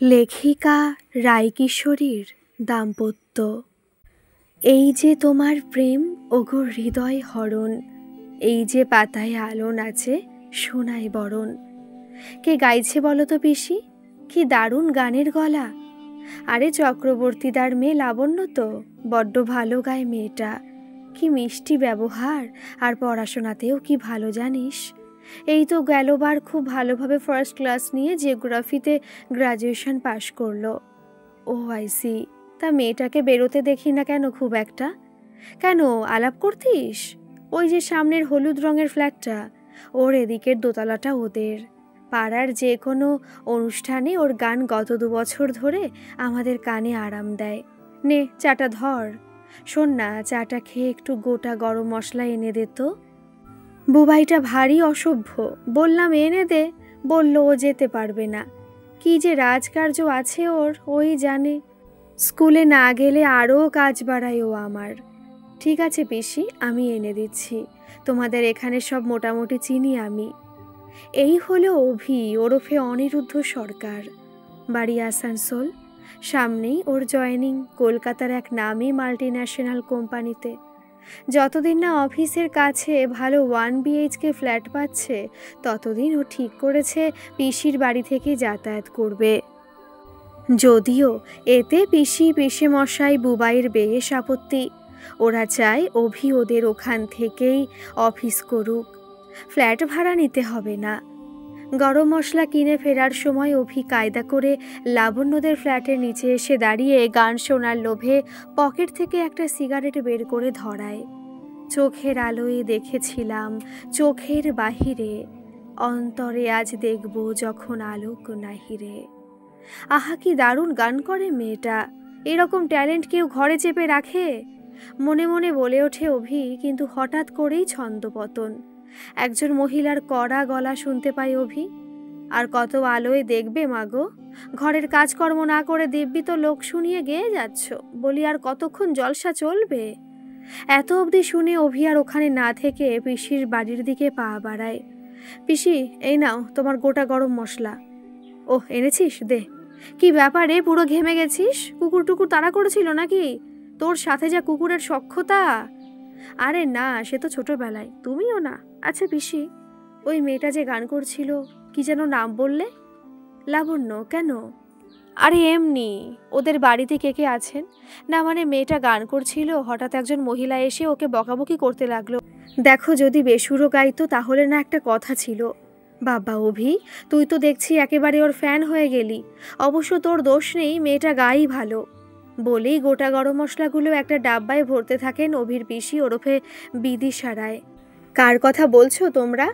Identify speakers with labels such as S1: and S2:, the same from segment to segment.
S1: লেখিকা রায়কিশোরীর দাম্পত্য। এই যে তোমার প্রেম ওগো হৃদয় হরণ, এই যে পাতায় আলো নাচে সোনায় বরণ। কে গাইছে বলো তো পিসি? কি দারুণ গানের গলা! আরে চক্রবর্তীদার মেয়ে লাবণ্য তো, বড্ড ভালো গায় মেয়েটা। কি মিষ্টি ব্যবহার, আর পড়াশোনাতেও কি ভালো জানিস। এই তো গেলবার খুব ভালোভাবে ফার্স্ট ক্লাস নিয়ে জিওগ্রাফিতে গ্র্যাজুয়েশন পাশ করলো। ও আইসি, তা মেয়েটাকে বেরোতে দেখি না কেন খুব একটা? কেন, আলাপ করতিস? ওই যে সামনের হলুদ রঙের ফ্ল্যাটটা, ওর এদিকের দোতলাটা ওদের। পাড়ার যে কোনো অনুষ্ঠানে ওর গান গত 2 বছর ধরে আমাদের কানে আরাম দেয়। নে চাটা ধর। শোন না, চাটা খেয়ে একটু গোটা গরম মশলা এনে দে তো। বুবাইটা ভারী অসভ্য, বললাম এনে দে, বলল ও যেতে পারবে না। কি যে রাজকার্য আছে ওর, ওই জানে। স্কুলে না গেলে আরও কাজ বাড়ায় ও আমার। ঠিক আছে পিসি, আমি এনে দিচ্ছি। তোমাদের এখানে সব মোটামুটি চিনি আমি। এই হলো অভি ওরফে অনিরুদ্ধ সরকার। বাড়ি আসানসোল। সামনেই ওর জয়েনিং কলকাতার এক নামী মাল্টিন্যাশনাল কোম্পানিতে। যতদিন না অফিসের কাছে ভালো 1 BHK ফ্ল্যাট পাচ্ছে, ততদিন ও ঠিক করেছে পিসির বাড়ি থেকে যাতায়াত করবে। যদিও এতে পিসি পিসেমশাই বুবাইয়ের বেশ আপত্তি। ওরা চায় অভি ওদের ওখান থেকেই অফিস করুক, ফ্ল্যাট ভাড়া নিতে হবে না। গরম মশলা কিনে ফেরার সময় অভি কায়দা করে লাবণ্যদের ফ্ল্যাটের নিচে এসে দাঁড়িয়ে গান শোনার লোভে পকেট থেকে একটা সিগারেট বের করে ধরায়। চোখের আলোয় দেখেছিলাম চোখের বাহিরে, অন্তরে আজ দেখব যখন আলোক নাহিরে। আহা কি দারুণ গান করে মেয়েটা! এরকম ট্যালেন্ট কেউ ঘরে চেপে রাখে? মনে মনে বলে ওঠে অভি, কিন্তু হঠাৎ করেই ছন্দপতন। একজন মহিলার কড়া গলা শুনতে পাই অভি। আর কত আলোয় দেখবে মাগো, ঘরের কাজকর্ম না করে দিব্যি তো লোক শুনিয়ে গেয়ে যাচ্ছ। বলি আর কতক্ষণ জলসা চলবে? এত অবধি শুনে অভি আর ওখানে না থেকে পিসির বাড়ির দিকে পা বাড়ায়। পিসি, এই নাও তোমার গোটা গরম মশলা। ওহ, এনেছিস, দে। কি ব্যাপারে, পুরো ঘেমে গেছিস? কুকুর টুকুর তাড়া করেছিল নাকি? তোর সাথে যা কুকুরের সখ্যতা! আরে না, সে তো ছোটবেলায়, তুমিও না। আচ্ছা পিসি, ওই মেয়েটা যে গান করছিল, কি যেন নাম বললে? লাবণ্য। কেন? আরে এমনি, ওদের বাড়িতে কে কে আছেন? না মানে মেয়েটা গান করছিল, হঠাৎ একজন মহিলা এসে ওকে বকাবকি করতে লাগলো। দেখো, যদি বেসুরো গাইতো তাহলে না একটা কথা ছিল। বাবা অভি, তুই তো দেখছি একেবারে ওর ফ্যান হয়ে গেলি। অবশ্য তোর দোষ নেই, মেয়েটা গাই ভালো। বলেই গোটা গরম মশলাগুলো একটা ডাব্বায় ভরতে থাকেন অভির পিসি ওরফে বিদিশা রায়। কার কথা বলছো তোমরা?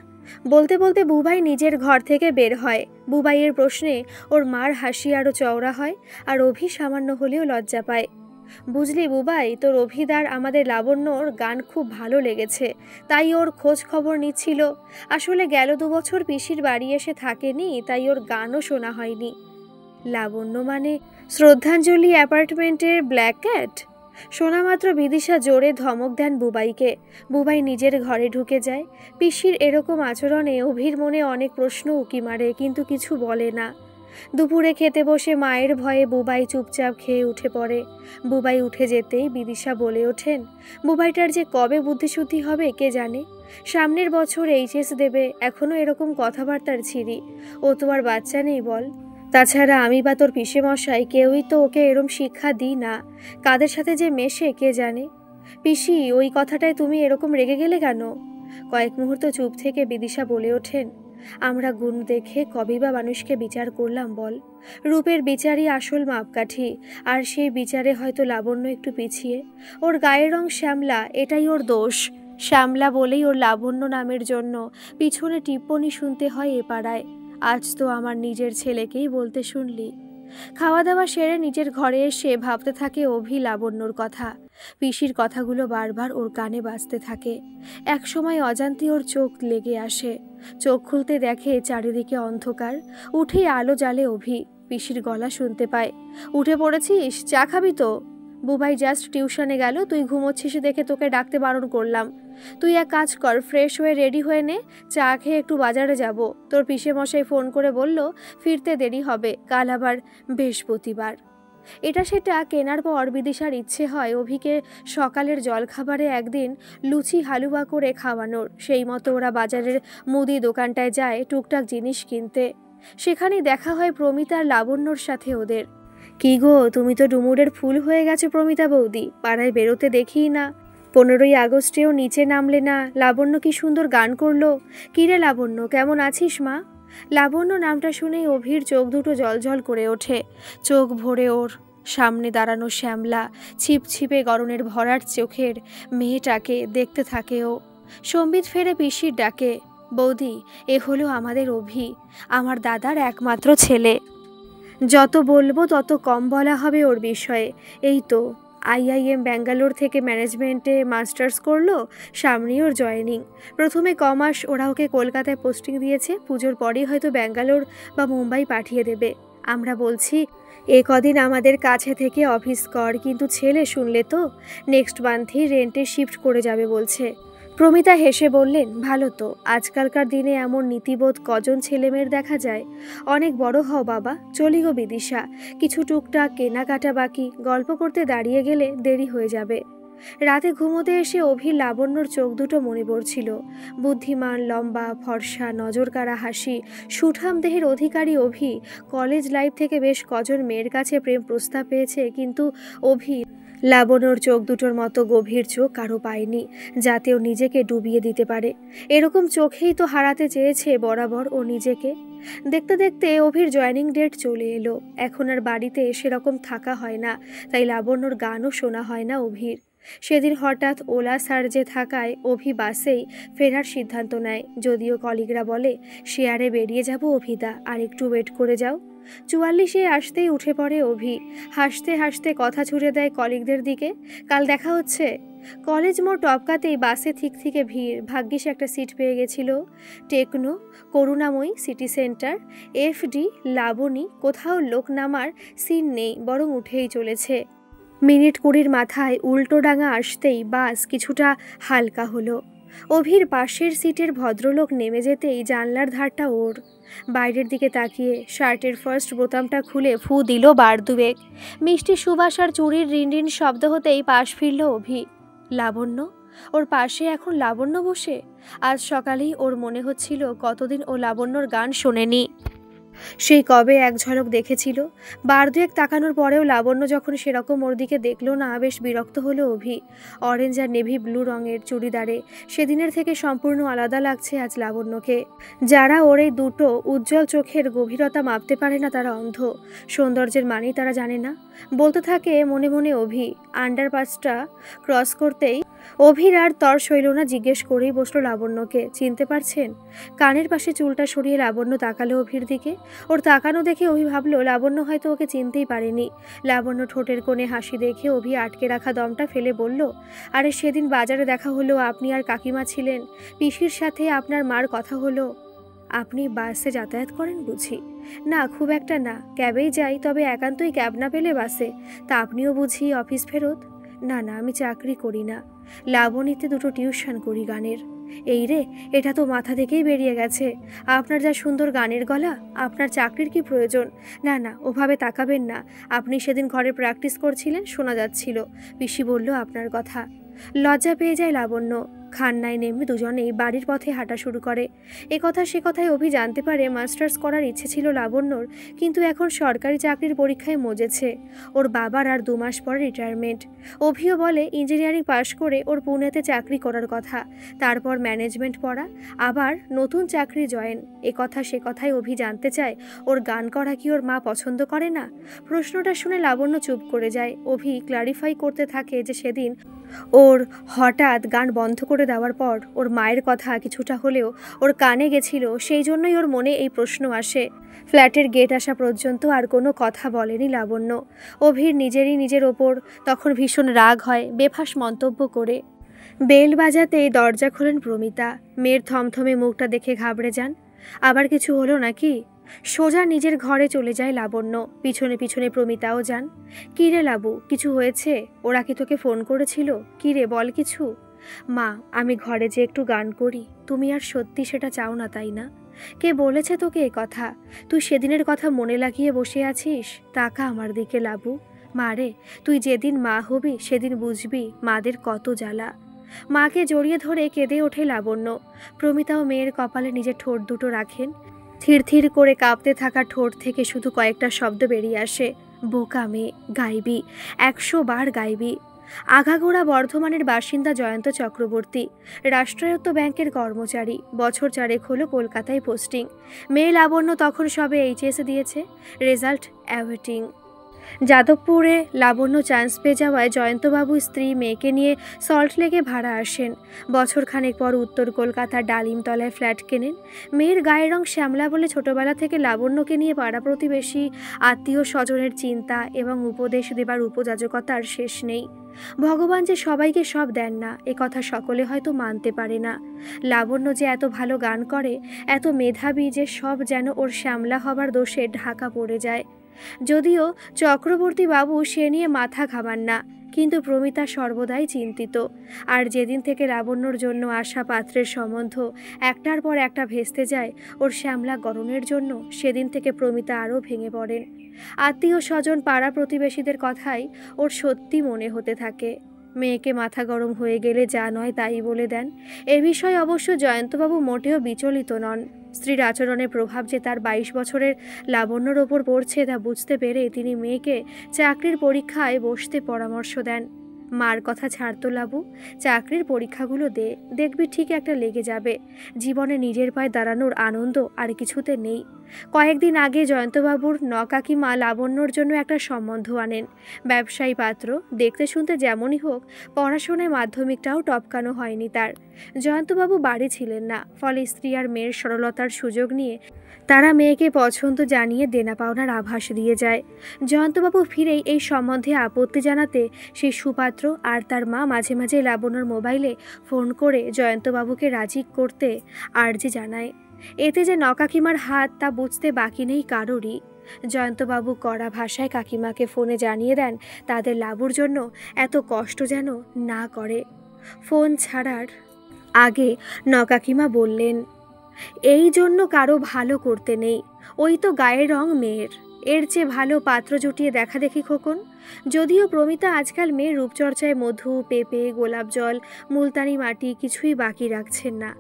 S1: বলতে বলতে বুবাই নিজের ঘর থেকে বের হয়। বুবাইয়ের প্রশ্নে ওর মার হাসি আরও চওড়া হয়, আর অভি সামান্য হলেও লজ্জা পায়। বুঝলি বুবাই, তোর অভিদার আমাদের লাবণ্যর গান খুব ভালো লেগেছে, তাই ওর খোঁজ খবর নিচ্ছিল। আসলে গেল 2 বছর পিসির বাড়ি এসে থাকেনি, তাই ওর গানও শোনা হয়নি। লাবণ্য মানে শ্রদ্ধাঞ্জলি অ্যাপার্টমেন্টের ব্ল্যাক ক্যাট? শোনা মাত্র বিদিশা জোরে ধমক দেন বুবাইকে। বুবাই নিজের ঘরে ঢুকে যায়। পিসির এরকম আচরণে অভির মনে অনেক প্রশ্ন উকি মারে, কিন্তু কিছু বলে না। দুপুরে খেতে বসে মায়ের ভয়ে বুবাই চুপচাপ খেয়ে উঠে পড়ে। বুবাই উঠে যেতেই বিদিশা বলে ওঠেন, বুবাইটার যে কবে বুদ্ধিশুদ্ধি হবে কে জানে। সামনের বছর HS দেবে, এখনও এরকম কথাবার্তার ছিরি। ও তো আর বাচ্চা নেই বল। তাছাড়া আমি বা তোর পিসেমশাই কেউই তো ওকে এরম শিক্ষা দিই না। কাদের সাথে যে মেশে কে জানে। পিসি, ওই কথাটায় তুমি এরকম রেগে গেলে কেন? কয়েক মুহূর্ত চুপ থেকে বিদিশা বলে ওঠেন, আমরা গুণ দেখে কবেই বা মানুষকে বিচার করলাম বল? রূপের বিচারই আসল মাপকাঠি, আর সেই বিচারে হয়তো লাবণ্য একটু পিছিয়ে। ওর গায়ের রং শ্যামলা, এটাই ওর দোষ। শ্যামলা বলেই ওর লাবণ্য নামের জন্য পিছনে টিপ্পনি শুনতে হয় এ পাড়ায়। আজ তো আমার নিজের ছেলেকেই বলতে শুনলি। খাওয়া দাওয়া সেরে নিজের ঘরে এসে ভাবতে থাকে অভি লাবণ্যর কথা। পিসির কথাগুলো বারবার ওর কানে বাজতে থাকে। এক সময় অজান্তে ওর চোখ লেগে আসে। চোখ খুলতে দেখে চারিদিকে অন্ধকার। উঠেই আলো জ্বালে অভি। পিসির গলা শুনতে পায়, উঠে পড়েছিস? চা খাবি তো? বুবাই জাস্ট টিউশনে গেল, তুই ঘুমোচ্ছিস দেখে তোকে ডাকতে বারণ করলাম। তুই এক কাজ কর, ফ্রেশ হয়ে রেডি হয়ে নে, চা খেয়ে একটু বাজারে যাব। তোর পিসেমশাই ফোন করে বলল ফিরতে দেরি হবে, কাল আবার বৃহস্পতিবার। এটা সেটা কেনার পর বিদিশার ইচ্ছে হয় অভিকে সকালের জলখাবারে একদিন লুচি হালুয়া করে খাওয়ানোর। সেই মতো ওরা বাজারের মুদি দোকানটায় যায় টুকটাক জিনিস কিনতে। সেখানেই দেখা হয় প্রমিতার লাবণ্যর সাথে ওদের। কি গো, তুমি তো ডুমুরের ফুল হয়ে গেছো প্রমিতা বৌদি, পাড়ায় বেরোতে দেখিই না। 15ই আগস্টেও নিচে নামলে না, লাবণ্য কি সুন্দর গান করলো। কিরে লাবণ্য, কেমন আছিস মা? লাবণ্য নামটা শুনেই অভির চোখ দুটো জলজল করে ওঠে। চোখ ভরে ওর সামনে দাঁড়ানো শ্যামলা ছিপছিপে গরনের ভরার চোখের মেয়েটাকে দেখতে থাকে ও। সম্বিত ফেরে পিসির ডাকে, বৌদি এ হলো আমাদের অভি, আমার দাদার একমাত্র ছেলে। যত বলবো তত কম বলা হবে ওর বিষয়ে। এই তো IIM ব্যাঙ্গালোর থেকে ম্যানেজমেন্টে মাস্টার্স করলো, সামনেই ওর জয়েনিং। প্রথমে কমাস ওরা ওকে কলকাতায় পোস্টিং দিয়েছে, পুজোর পরেই হয়তো ব্যাঙ্গালোর বা মুম্বাই পাঠিয়ে দেবে। আমরা বলছি এ কদিন আমাদের কাছে থেকে অফিস কর, কিন্তু ছেলে শুনলে তো নেক্সট মান্থেই রেন্টে শিফট করে যাবে বলছে। প্রমিতা হেসে বললেন, ভালো তো, আজকালকার দিনে এমন নীতিবোধ কজন ছেলেমেয়ের দেখা যায়। অনেক বড় হও বাবা, চলি গো বিদিশা, কিছু টুকটাক কেনাকাটা বাকি, গল্প করতে দাঁড়িয়ে গেলে দেরি হয়ে যাবে। রাতে ঘুমোতে এসে অভির লাবণ্যর চোখ দুটো মনে পড়ছিল। বুদ্ধিমান, লম্বা, ফর্সা, নজরকাড়া হাসি, সুঠাম দেহের অধিকারী অভি কলেজ লাইফ থেকে বেশ কজন মেয়ের কাছে প্রেম প্রস্তাব পেয়েছে, কিন্তু অভি লাবণ্যর চোখ দুটোর মতো গভীর চোখ কারো পায়নি, যাতে ও নিজেকে ডুবিয়ে দিতে পারে। এরকম চোখেই তো হারাতে চেয়েছে বরাবর ও নিজেকে। দেখতে দেখতে অভির জয়েনিং ডেট চলে এলো। এখন আর বাড়িতে সেরকম থাকা হয় না, তাই লাবণ্যর গানও শোনা হয় না অভির। সেদিন হঠাৎ ওলা সার্জে থাকায় অভি বাসেই ফেরার সিদ্ধান্ত নেয়। যদিও কলিগরা বলে শেয়ারে বেরিয়ে যাব অভিদা, আর একটু ওয়েট করে যাও। 44-এ আসতেই উঠে পড়ে অভি, হাসতে হাসতে কথা ছুড়ে দেয় কলিগদের দিকে, কাল দেখা হচ্ছে। কলেজ মোড় টপকাতেই বাসে থিক থেকে ভিড়। ভাগ্যিস একটা সিট পেয়ে গেছিল। টেকনো, করুণাময়ী, সিটি সেন্টার, FD, লাবণী, কোথাও লোক নামার সিন নেই, বরং উঠেই চলেছে। মিনিট 20 মাথায় উল্টোডাঙা আসতেই বাস কিছুটা হালকা হলো। অভির পাশের সিটের ভদ্রলোক নেমে যেতেই জানলার ধারটা ওর। বাইরের দিকে তাকিয়ে শার্টের ফার্স্ট বোতামটা খুলে ফু দিল বার দুয়েক। মিষ্টি সুবাস আর চুরির রিনরিন শব্দ হতেই পাশ ফিরল অভি। লাবণ্য, ওর পাশে এখন লাবণ্য বসে। আজ সকালেই ওর মনে হচ্ছিল কতদিন ও লাবণ্যর গান শোনেনি। সেই কবে এক ঝলক দেখেছিল। বার দুয়েক তাকানোর পরেও লাবণ্য যখন সেরকম ওর দিকে দেখলো না, বেশ বিরক্ত হলো অভি। অরেঞ্জ আর নেভি ব্লু রঙের চুড়িদারে সেদিনের থেকে সম্পূর্ণ আলাদা লাগছে আজ লাবণ্যকে। যারা ওর এই দুটো উজ্জ্বল চোখের গভীরতা মাপতে পারে না তারা অন্ধ, সৌন্দর্যের মানেই তারা জানে না। বলতে থাকে মনে মনে অভি। আন্ডারপাসটা ক্রস করতেই অভির আর তর সইল না, জিজ্ঞেস করেই বসলো লাবণ্যকে, চিনতে পারছেন? কানের পাশে চুলটা সরিয়ে লাবণ্য তাকালো অভির দিকে। ওর তাকানো দেখে অভি ভাবলো লাবণ্য হয়তো ওকে চিনতেই পারেনি। লাবণ্য ঠোঁটের কোণে হাসি দেখে অভি আটকে রাখা দমটা ফেলে বলল, আরে সেদিন বাজারে দেখা হলো, আপনি আর কাকিমা ছিলেন, পিসির সাথে আপনার মার কথা হলো। আপনি বাসে যাতায়াত করেন বুঝি? না, খুব একটা না, ক্যাবেই যাই, তবে একান্তই ক্যাব না পেলে বাসে। তা আপনিও বুঝি অফিস ফেরত? না না, আমি চাকরি করি না, লাবণীতে দুটো টিউশন করি গানের। এই রে, এটা তো মাথা থেকেই বেরিয়ে গেছে। আপনার যা সুন্দর গানের গলা, আপনার চাকরির কি প্রয়োজন? না না, ওভাবে তাকাবেন না। আপনি সেদিন ঘরে প্র্যাকটিস করছিলেন, শোনা যাচ্ছিল। পিসি বলল আপনার কথা। লজ্জা পেয়ে যায় লাবণ্য। খান্নায় নেমে দুজনেই বাড়ির পথে হাঁটা শুরু করে। এ কথা সে কথায় অভি জানতে পারে মাস্টার্স করার ইচ্ছে ছিল লাবণ্যর, কিন্তু এখন সরকারি চাকরির পরীক্ষায় মজেছে। ওর বাবার আর 2 মাস পরে রিটায়ারমেন্ট। অভিও বলে ইঞ্জিনিয়ারিং পাশ করে ওর পুনেতে চাকরি করার কথা, তারপর ম্যানেজমেন্ট পড়া, আবার নতুন চাকরি জয়েন। এ কথা সে কথায় অভি জানতে চায় ওর গান করা কি ওর মা পছন্দ করে না? প্রশ্নটা শুনে লাবণ্য চুপ করে যায়। অভি ক্লারিফাই করতে থাকে যে সেদিন ওর হঠাৎ গান বন্ধ করে দেওয়ার পর ওর মায়ের কথা কিছুটা হলেও ওর কানে গেছিল, সেই জন্যই ওর মনে এই প্রশ্ন আসে। ফ্ল্যাটের গেট আসা পর্যন্ত আর কোনো কথা বলেনি লাবণ্য। অভির নিজের ওপর তখন ভীষণ রাগ হয়, বেফাঁস মন্তব্য করে। বেল বাজাতেই দরজা খোলেন প্রমিতা। মেয়ের থমথমে মুখটা দেখে ঘাবড়ে যান। আবার কিছু হলো নাকি? সোজা নিজের ঘরে চলে যায় লাবণ্য। পিছনে পিছনে প্রমিতাও যান। কী রে লাবু, কিছু হয়েছে? ওরা কি তোকে ফোন করেছিল? কী রে, বল কিছু। মা, আমি ঘরে যে একটু গান করি, তুমি আর সত্যি সেটা চাও না তাই না? কে বলেছে তোকে এ কথা? তুই সেদিনের কথা মনে লাগিয়ে বসে আছিস? তাকা আমার দিকে লাবু। মা রে, তুই যেদিন মা হবি সেদিন বুঝবি মাদের কত জ্বালা। মাকে জড়িয়ে ধরে কেঁদে ওঠে লাবণ্য। প্রমিতাও মেয়ের কপালে নিজের ঠোঁট দুটো রাখেন। থির থির করে কাঁপতে থাকা ঠোঁট থেকে শুধু কয়েকটা শব্দ বেরিয়ে আসে, বোকা মেয়ে, গাইবি, 100 বার গাইবি। আগাগোড়া বর্ধমানের বাসিন্দা জয়ন্ত চক্রবর্তী, রাষ্ট্রায়ত্ত ব্যাংকের কর্মচারী, বছর 4 হলো কলকাতায় পোস্টিং। মেয়ে লাবণ্য তখন সবে এইচএস দিয়েছে, রেজাল্ট অ্যাওয়েটিং। যাদবপুরে লাবণ্য চান্স পেয়ে যাওয়ায় জয়ন্তবাবু স্ত্রী মেয়েকে নিয়ে সল্টলেকে ভাড়া আসেন। বছরখানেক পর উত্তর কলকাতার ডালিমতলায় ফ্ল্যাট কেনেন। মেয়ের গায়ের রং শ্যামলা বলে ছোটবেলা থেকে লাবণ্যকে নিয়ে পাড়া প্রতিবেশী, আত্মীয় স্বজনের চিন্তা এবং উপদেশ দেবার উপযাজকতার শেষ নেই। ভগবান যে সবাইকে সব দেন না, এ কথা সকলে হয়তো মানতে পারে না। লাবণ্য যে এত ভালো গান করে, এত মেধাবী যে সব যেন ওর শ্যামলা হবার দোষে ঢাকা পড়ে যায়। যদিও চক্রবর্তী বাবু সে নিয়ে মাথা ঘামান না, কিন্তু প্রমিতা সর্বদাই চিন্তিত। আর যেদিন থেকে লাবণ্যর জন্য আসা পাত্রের সম্বন্ধ একটার পর একটা ভেস্তে যায় ওর শ্যামলা গড়নের জন্য, সেদিন থেকে প্রমিতা আরও ভেঙে পড়েন। আত্মীয় স্বজন, পাড়া প্রতিবেশীদের কথাই ওর সত্যি মনে হতে থাকে। মেয়েকে মাথা গরম হয়ে গেলে যা নয় তাই বলে দেন। এ বিষয়ে অবশ্য জয়ন্তবাবু মোটেও বিচলিত নন। স্ত্রীর আচরণের প্রভাব যে তার 22 বছরের লাবণ্যর ওপর পড়ছে তা বুঝতে পেরে তিনি মেয়েকে চাকরির পরীক্ষায় বসতে পরামর্শ দেন। মার কথা ছাড়তো লাবু, চাকরির পরীক্ষাগুলো দে, দেখবি ঠিক একটা লেগে যাবে। জীবনে নিজের পায়ে দাঁড়ানোর আনন্দ আর কিছুতে নেই। কয়েকদিন আগে জয়ন্তবাবুর নকাকিমা লাবণ্যর জন্য একটা সম্বন্ধ আনেন। ব্যবসায়ী পাত্র, দেখতে শুনতে যেমনই হোক, পড়াশোনায় মাধ্যমিকটাও টপকানো হয়নি তার। জয়ন্তবাবু বাড়ি ছিলেন না, ফলে স্ত্রী আর মেয়ের সরলতার সুযোগ নিয়ে তারা মেয়েকে পছন্দ জানিয়ে দেনা পাওনার আভাস দিয়ে যায়। জয়ন্তবাবু ফিরেই এই সম্বন্ধে আপত্তি জানাতে সেই সুপাত্র আর তার মা মাঝে মাঝে লাবণ্যর মোবাইলে ফোন করে জয়ন্তবাবুকে রাজি করতে আর্জি জানায়। এতে যে নকাকিমার হাত তা বুঝতে বাকি নেই কারোরই। জয়ন্তবাবু কড়া ভাষায় কাকিমাকে ফোনে জানিয়ে দেন তাদের লাবুর জন্য এত কষ্ট যেন না করে। ফোন ছাড়ার আগে নকাকিমা বললেন, এই জন্য কারো ভালো করতে নেই, ওই তো গায়ের রং মেয়ের, এর চেয়ে ভালো পাত্র জুটিয়ে দেখা দেখি খোকন। যদিও প্রমিতা আজকাল মেয়ের রূপচর্চায় মধু, পেঁপে, গোলাপ জল, মুলতানি মাটি কিছুই বাকি রাখছেন না।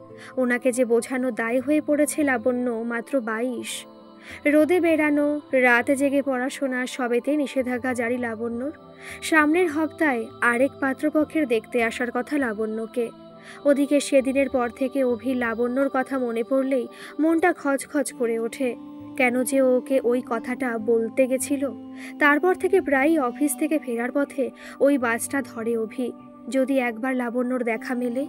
S1: ওনাকে যে বোঝানো দায় হয়ে পড়েছে লাবণ্য মাত্র 22। রোদে বেড়ানো, রাতে জেগে পড়াশোনা সবেতেই নিষেধাজ্ঞা জারি লাবণ্যর। সামনের হপ্তায় আরেক পাত্রপক্ষের দেখতে আসার কথা লাবণ্যকে। ওদিকে সেদিনের পর থেকে অভির লাবণ্যর কথা মনে পড়লেই মনটা খচখচ করে ওঠে। কেন যে ওকে ওই কথাটা বলতে গেছিল। তারপর থেকে প্রায়ই অফিস থেকে ফেরার পথে ওই বাসটা ধরে অভি। যদি একবার লাবণ্যর দেখা মেলে।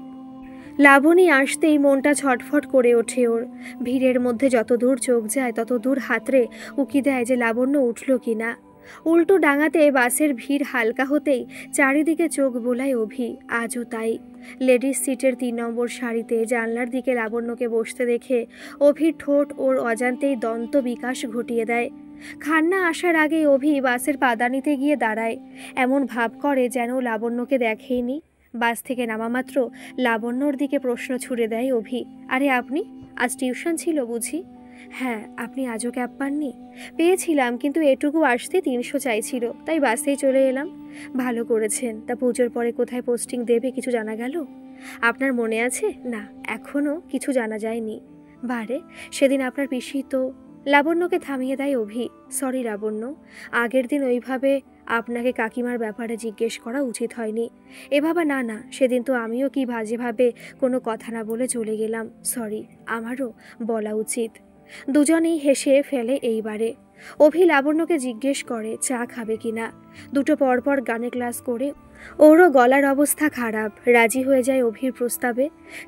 S1: লাবণী আসতেই মনটা ছটফট করে ওঠে ওর। ভিড়ের মধ্যে যত দূর চোখ যায় তত দূর হাতড়ে উকি দেয় যে লাবণ্য উঠল কিনা। উল্টো ডাঙাতে বাসের ভিড় হালকা হতেই চারিদিকে চোখ বোলায় অভি। আজও তাই। লেডিস সিটের 3 নম্বর সারিতে জানলার দিকে লাবণ্যকে বসতে দেখে অভির ঠোঁট ওর অজান্তেই দন্ত বিকাশ ঘটিয়ে দেয়। খান্না আসার আগে অভি বাসের পাদানিতে গিয়ে দাঁড়ায়। এমন ভাব করে যেন লাবণ্যকে দেখেইনি। বাস থেকে নামা মাত্র লাবণ্যর দিকে প্রশ্ন ছুড়ে দেয় অভি, আরে আপনি? আজ টিউশন ছিল বুঝি? হ্যাঁ, আপনি আজও ক্যাব পাননি? পেয়েছিলাম, কিন্তু এটুকু আসতে 300 চাইছিল, তাই বাসেই চলে এলাম। ভালো করেছেন। তা পুজোর পরে কোথায় পোস্টিং দেবে কিছু জানা গেল? আপনার মনে আছে? না, এখনও কিছু জানা যায়নি। বারে, সেদিন আপনার পিসি তো। লাবণ্যকে থামিয়ে দেয় অভি। সরি লাবণ্য, আগের দিন ওইভাবে আপনাকে কাকিমার ব্যাপারে জিজ্ঞেস করা উচিত হয়নি। এভাবে না না, সেদিন তো আমিও কি বাজেভাবে কোনো কথা না বলে চলে গেলাম। সরি, আমারও বলা উচিত। দুজনেই হেসে ফেলে এইবারে। অভি লাবণ্যকে জিজ্ঞেস করে চা খাবে কিনা। দুটো পরপর গানে ক্লাস করে ওরও গলার অবস্থা খারাপ। রাজি হয়ে যায় অভির প্রস্তাবে।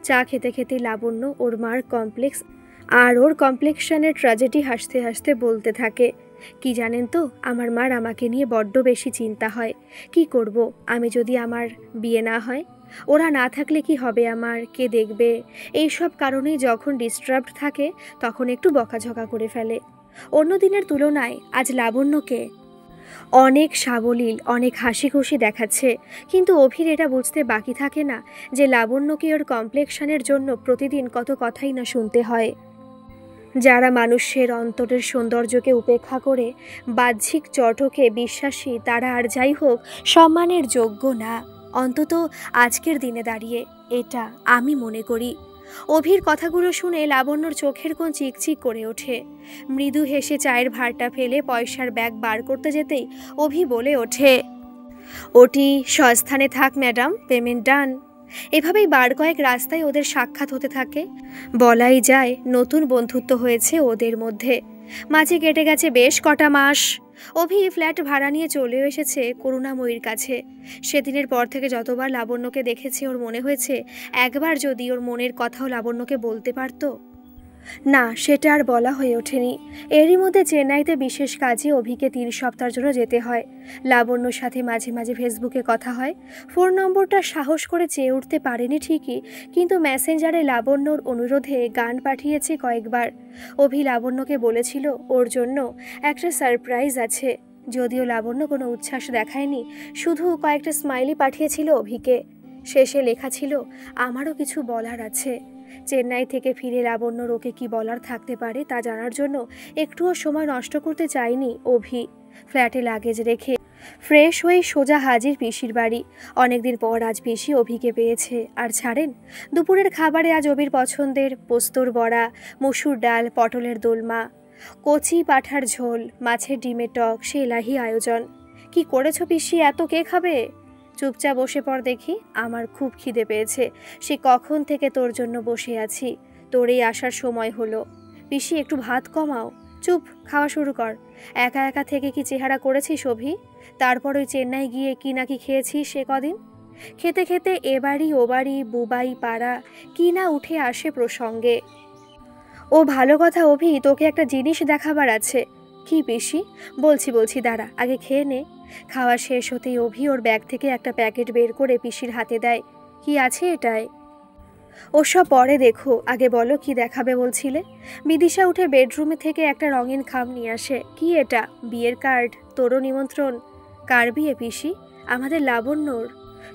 S1: চা খেতে খেতে লাবণ্য ওর মার কমপ্লেক্স আর ওর কমপ্লেক্সানের ট্র্যাজেডি হাসতে হাসতে বলতে থাকে, কি জানেন তো, আমার মার আমাকে নিয়ে বড্ড বেশি চিন্তা হয়। কি করব আমি যদি আমার বিয়ে না হয়? ওরা না থাকলে কি হবে আমার, কে দেখবে? এই সব কারণেই যখন ডিস্টার্বড থাকে তখন একটু বকাঝকা করে ফেলে। অন্য দিনের তুলনায় আজ লাবণ্যকে অনেক সাবলীল, অনেক হাসি খুশি দেখাচ্ছে, কিন্তু অভির এটা বুঝতে বাকি থাকে না যে লাবণ্যকে ওর কমপ্লেক্সানের জন্য প্রতিদিন কত কথাই না শুনতে হয়। যারা মানুষের অন্তরের সৌন্দর্যকে উপেক্ষা করে বাহ্যিক চটকে বিশ্বাসী, তারা আর যাই হোক সম্মানের যোগ্য না, অন্তত আজকের দিনে দাঁড়িয়ে এটা আমি মনে করি। অভির কথাগুলো শুনে লাবণ্যর চোখের কোণ চিকচিক করে ওঠে। মৃদু হেসে চায়ের ভাঁড়টা ফেলে পয়সার ব্যাগ বার করতে যেতেই অভি বলে ওঠে, ওটি সস্থানে থাক ম্যাডাম, পেমেন্ট ডান। এভাবেই বার কয়েক রাস্তায় ওদের সাক্ষাৎ হতে থাকে। বলাই যায় নতুন বন্ধুত্ব হয়েছে ওদের মধ্যে। মাঝে কেটে গেছে বেশ কটা মাস। অভি ফ্ল্যাট ভাড়া নিয়ে চলেও এসেছে করুণাময়ীর কাছে। সেদিনের পর থেকে যতবার লাবণ্যকে দেখেছে ওর মনে হয়েছে একবার যদি ওর মনের কথাও লাবণ্যকে বলতে পারতো। না, সেটা আর বলা হয়ে ওঠেনি। এরই মধ্যে চেন্নাইতে বিশেষ কাজে অভিকে 3 সপ্তাহের জন্য যেতে হয়। লাবণ্যর সাথে মাঝে মাঝে ফেসবুকে কথা হয়। ফোন নম্বরটা সাহস করে চেয়ে উঠতে পারেনি ঠিকই, কিন্তু মেসেঞ্জারে লাবণ্যর অনুরোধে গান পাঠিয়েছে কয়েকবার। অভি লাবণ্যকে বলেছিল ওর জন্য একটা সারপ্রাইজ আছে, যদিও লাবণ্য কোনো উচ্ছ্বাস দেখায়নি, শুধু কয়েকটা স্মাইলি পাঠিয়েছিল অভিকে। শেষে লেখা ছিল, আমারও কিছু বলার আছে। চেন্নাই থেকে ফিরে লাবণ্যর ওকে কি বলার থাকতে পারে তা জানার জন্য একটুও সময় নষ্ট করতে চায়নি অভি। ফ্ল্যাটে লাগেজ রেখে ফ্রেশ হয়ে সোজা হাজির পিসির বাড়ি। অনেকদিন পর আজ পিসি অভিকে পেয়েছে, আর ছাড়েন। দুপুরের খাবারে আজ অভির পছন্দের পোস্তর বড়া, মসুর ডাল, পটলের দোলমা, কচি পাঁঠার ঝোল, মাছের ডিমের টক, সে এলাহি আয়োজন। কি করেছো পিসি, এত কে খাবে? চুপচাপ বসে পড় দেখি, আমার খুব খিদে পেয়েছে, সে কখন থেকে তোর জন্য বসে আছি, তোরই আসার সময় হলো। পিসি একটু ভাত কমাও, চুপ, খাওয়া শুরু কর। একা একা থেকে কি চেহারা করেছিস অভি? তারপর ওই চেন্নাই গিয়ে কি নাকি খেয়েছিস সে কদিন। খেতে খেতে এবাড়ি ওবাড়ি বুবাই পাড়া কি না উঠে আসে প্রসঙ্গে। ও ভালো কথা অভি, তোকে একটা জিনিস দেখাবার আছে। কি পিসি? বলছি দাঁড়া, আগে খেয়ে নে। খাওয়া শেষ হতেই অভি ওর ব্যাগ থেকে একটা প্যাকেট বের করে পিসির হাতে দেয়। কি আছে এটায়? ওসব পরে দেখো, আগে বলো কি দেখাবে বলছিলে। বিদিশা উঠে বেডরুমে থেকে একটা রঙিন খাম নিয়ে আসে। কি এটা? বিয়ের কার্ড, তোরও নিমন্ত্রণ। কার বিয়ে পিসি? আমাদের লাবণ্যর।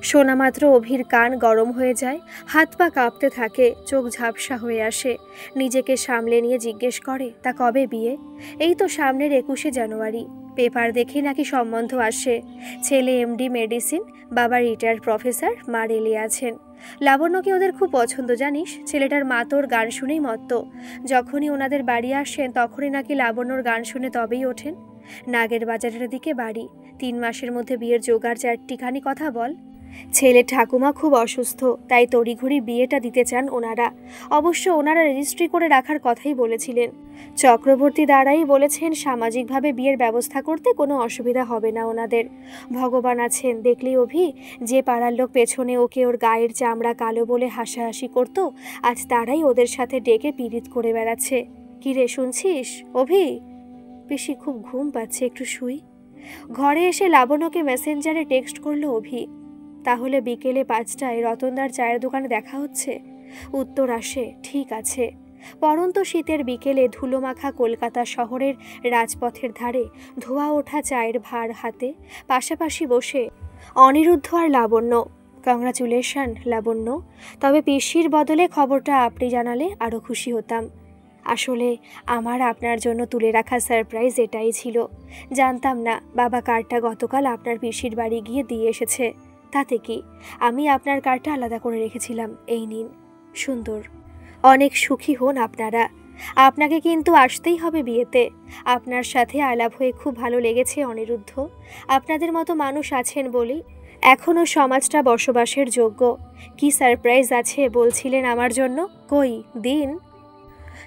S1: শোনা মাত্র অভির কান গরম হয়ে যায়, হাত পা কাঁপতে থাকে, চোখ ঝাপসা হয়ে আসে। নিজেকে সামলে নিয়ে জিজ্ঞেস করে, তা কবে বিয়ে? এই তো সামনের 21শে জানুয়ারি। পেপার দেখে নাকি সম্বন্ধ আসে। ছেলে এমডি মেডিসিন, বাবা রিটায়ার্ড প্রফেসর, মা রেলে আছেন। লাবণ্যকে ওদের খুব পছন্দ জানিস। ছেলেটার মা তোর গান শুনেই মত্ত। যখনই ওনাদের বাড়ি আসেন তখনই নাকি লাবণ্যর গান শুনে তবেই ওঠেন। নাগের বাজারের দিকে বাড়ি। 3 মাসের মধ্যে বিয়ের জোগাড় 4টিখানি কথা বল। ছেলে ঠাকুমা খুব অসুস্থ, তাই তড়িঘড়ি বিয়েটা দিতে চান ওনারা। অবশ্য ওনারা রেজিস্ট্রি করে রাখার কথাই বলেছিলেন। চক্রবর্তী দ্বারাই বলেছেন সামাজিকভাবে বিয়ের ব্যবস্থা করতে কোনো অসুবিধা হবে না ওনাদের। ভগবান আছেন, দেখলি অভি, যে পাড়ার লোক পেছনে ওকে ওর গায়ের চামড়া কালো বলে হাসাহাসি করত, আজ তারাই ওদের সাথে ডেকে পীড়িত করে বেড়াচ্ছে। কি রে, শুনছিস অভি? পিসি খুব ঘুম পাচ্ছে, একটু শুই। ঘরে এসে লাবণ্যকে মেসেঞ্জারে টেক্সট করলো অভি, তাহলে বিকেলে 5টায় রতনদার চায়ের দোকানে দেখা হচ্ছে। উত্তর আসে, ঠিক আছে। পরন্ত শীতের বিকেলে ধুলোমাখা কলকাতা শহরের রাজপথের ধারে ধোয়া ওঠা চায়ের ভার হাতে পাশাপাশি বসে অনিরুদ্ধ আর লাবণ্য। কংগ্রাচুলেশন লাবণ্য, তবে পিসির বদলে খবরটা আপনি জানালে আরও খুশি হতাম। আসলে আমার আপনার জন্য তুলে রাখা সারপ্রাইজ এটাই ছিল। জানতাম না বাবা কার্ডটা গতকাল আপনার পিসির বাড়ি গিয়ে দিয়ে এসেছে। তাতে কি, আমি আপনার কার্ডটা আলাদা করে রেখেছিলাম, এই নিন। সুন্দর। অনেক সুখী হন আপনারা। আপনাকে কিন্তু আসতেই হবে বিয়েতে। আপনার সাথে আলাপ হয়ে খুব ভালো লেগেছে অনিরুদ্ধ। আপনাদের মতো মানুষ আছেন বলেই এখনও সমাজটা বসবাসের যোগ্য। কি সারপ্রাইজ আছে বলছিলেন আমার জন্য? কই দিন।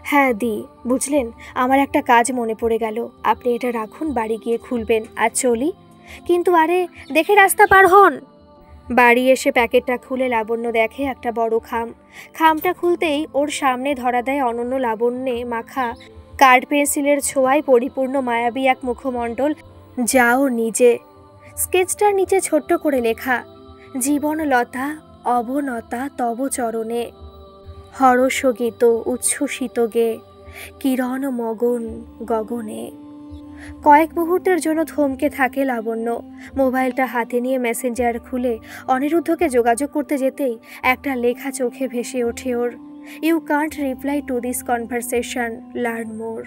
S1: হ্যাঁ দি, বুঝলেন, আমার একটা কাজ মনে পড়ে গেল। আপনি এটা রাখুন, বাড়ি গিয়ে খুলবেন। আর চলি? কিন্তু আরে, দেখে রাস্তা পার হন। বাড়ি এসে প্যাকেটটা খুলে লাবণ্য দেখে একটা বড় খাম। খামটা খুলতেই ওর সামনে ধরা দেয় অনন্য লাবণ্যে মাখা কার্ড পেন্সিলের ছোঁয়ায় পরিপূর্ণ মায়াবী এক মুখমণ্ডল, যা ও নিজে। স্কেচটার নিচে ছোট্ট করে লেখা, জীবনলতা অবনতা তব চরণে, হরসগীত উচ্ছ্বসিত গে, কিরণ মগন গগনে। কয়েক মুহূর্তের জন্য থমকে থাকে লাবণ্য। মোবাইলটা হাতে নিয়ে মেসেঞ্জার খুলে অনিরুদ্ধকে যোগাযোগ করতে যেতেই একটা লেখা চোখে ভেসে ওঠে ওর। You can't reply to this conversation, learn more.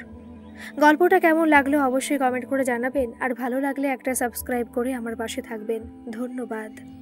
S1: গল্পটা কেমন লাগলো অবশ্যই কমেন্ট করে জানাবেন, আর ভালো লাগলে একটা সাবস্ক্রাইব করে আমার পাশে থাকবেন। ধন্যবাদ।